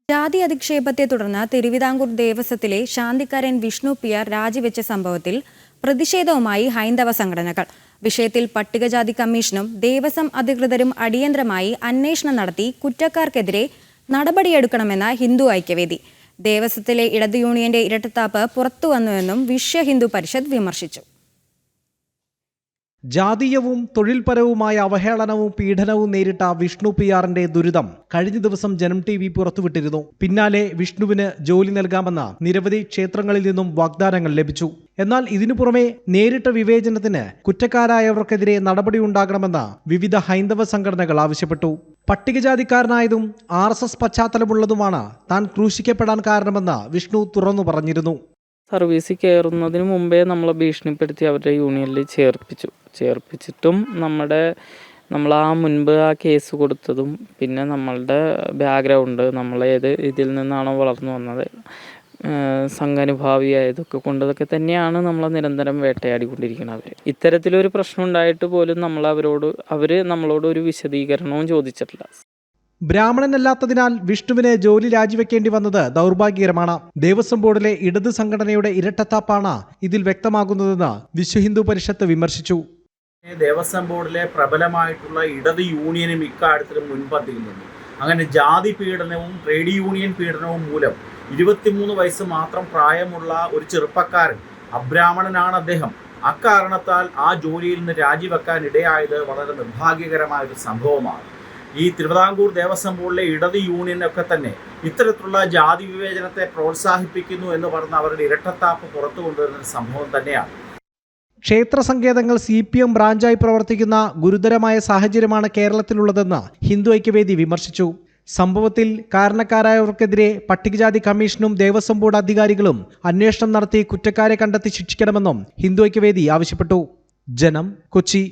ജാതി അധിക്ഷേപത്തെ തുടർന്ന് തിരുവിതാംകൂർ ദേവസ്വത്തിലെ ശാന്തിക്കാരൻ വിഷ്ണു പിയാർ രാജിവെച്ച സംഭവത്തിൽ പ്രതിഷേധവുമായി ഹൈന്ദവ സംഘടനകൾ. വിഷയത്തിൽ പട്ടികജാതി കമ്മീഷനും ദേവസ്വം അധികൃതരും അടിയന്തരമായി അന്വേഷണം നടത്തി കുറ്റക്കാർക്കെതിരെ നടപടിയെടുക്കണമെന്ന് ഹിന്ദു ഐക്യവേദി. ദേവസ്വത്തിലെ ഇടത് യൂണിയന്റെ ഇരട്ടത്താപ്പ് പുറത്തുവന്നുവെന്നും വിശ്വ ഹിന്ദു പരിഷത്ത് വിമർശിച്ചു. ജാതീയവും തൊഴിൽപരവുമായ അവഹേളനവും പീഡനവും നേരിട്ട വിഷ്ണു പിയാറിന്റെ ദുരിതം കഴിഞ്ഞ ദിവസം ജനം TV പുറത്തുവിട്ടിരുന്നു. പിന്നാലെ വിഷ്ണുവിന് ജോലി നൽകാമെന്ന നിരവധി ക്ഷേത്രങ്ങളിൽ നിന്നും വാഗ്ദാനങ്ങൾ ലഭിച്ചു. എന്നാൽ ഇതിനു പുറമെ നേരിട്ട വിവേചനത്തിന് കുറ്റക്കാരായവർക്കെതിരെ നടപടിയുണ്ടാകണമെന്ന് വിവിധ ഹൈന്ദവ സംഘടനകൾ ആവശ്യപ്പെട്ടു. പട്ടികജാതിക്കാരനായതും RSS പശ്ചാത്തലമുള്ളതുമാണ് താൻ ക്രൂശിക്കപ്പെടാൻ കാരണമെന്ന് വിഷ്ണു തുറന്നു പറഞ്ഞിരുന്നു. സർവീസിൽ കയറുന്നതിന് മുമ്പേ നമ്മളെ ഭീഷണിപ്പെടുത്തി അവരുടെ യൂണിയനിൽ ചേർപ്പിച്ചിട്ടും നമ്മൾ മുൻപ് ആ കേസ് കൊടുത്തതും പിന്നെ നമ്മളുടെ ബാക്ക്ഗ്രൗണ്ട് നമ്മളേത് ഇതിൽ നിന്നാണോ വളർന്നു വന്നത് സംഘാനുഭാവിയായതൊക്കെ കൊണ്ടതൊക്കെ തന്നെയാണ് നമ്മളെ നിരന്തരം വേട്ടയാടിക്കൊണ്ടിരിക്കുന്നത്. ഇത്തരത്തിലൊരു പ്രശ്നം ഉണ്ടായിട്ട് പോലും അവർ നമ്മളോട് ഒരു വിശദീകരണവും ചോദിച്ചിട്ടില്ല. ബ്രാഹ്മണനല്ലാത്തതിനാൽ വിഷ്ണുവിന് ജോലി രാജിവെക്കേണ്ടി വന്നത് ദൗർഭാഗ്യകരമാണ്. ദേവസ്വം ബോർഡിലെ ഇടത് സംഘടനയുടെ ഇരട്ടത്താപ്പാണ് ഇതിൽ വ്യക്തമാകുന്നതെന്ന് വിശ്വ ഹിന്ദു പരിഷത്ത് വിമർശിച്ചു. ദേവസ്വം ബോർഡിലെ പ്രബലമായിട്ടുള്ള ഇടത് യൂണിയനും ഇക്കാര്യത്തിലും മുൻപന്തിയിൽ നിന്നു. അങ്ങനെ ജാതി പീഡനവും ട്രേഡ് യൂണിയൻ പീഡനവും മൂലം 23 വയസ്സ് മാത്രം പ്രായമുള്ള ഒരു ചെറുപ്പക്കാരൻ, അബ്രാഹ്മണനാണ് അദ്ദേഹം, അക്കാരണത്താൽ ആ ജോലിയിൽ നിന്ന് രാജിവെക്കാൻ ഇടയായത് വളരെ നിർഭാഗ്യകരമായ ഒരു സംഭവമാണ്. ഈ തിരുവിതാംകൂർ ദേവസ്വം ബോർഡിലെ ഇടത് യൂണിയനൊക്കെ തന്നെ ഇത്തരത്തിലുള്ള ജാതി വിവേചനത്തെ പ്രോത്സാഹിപ്പിക്കുന്നു എന്ന് പറഞ്ഞ് അവരുടെ ഇരട്ടത്താപ്പ് പുറത്തു കൊണ്ടുവരുന്ന സംഭവം തന്നെയാണ്. ക്ഷേത്ര സങ്കേതങ്ങൾ CPM ബ്രാഞ്ചായി പ്രവർത്തിക്കുന്ന ഗുരുതരമായ സാഹചര്യമാണ് കേരളത്തിലുള്ളതെന്ന് ഹിന്ദു ഐക്യവേദി വിമർശിച്ചു. സംഭവത്തിൽ കാരണക്കാരായവർക്കെതിരെ പട്ടികജാതി കമ്മീഷനും ദേവസ്വം ബോർഡ് അധികാരികളും അന്വേഷണം നടത്തി കുറ്റക്കാരെ കണ്ടെത്തി ശിക്ഷിക്കണമെന്നും ഹിന്ദു ഐക്യവേദി ആവശ്യപ്പെട്ടു. ജനം, കൊച്ചി.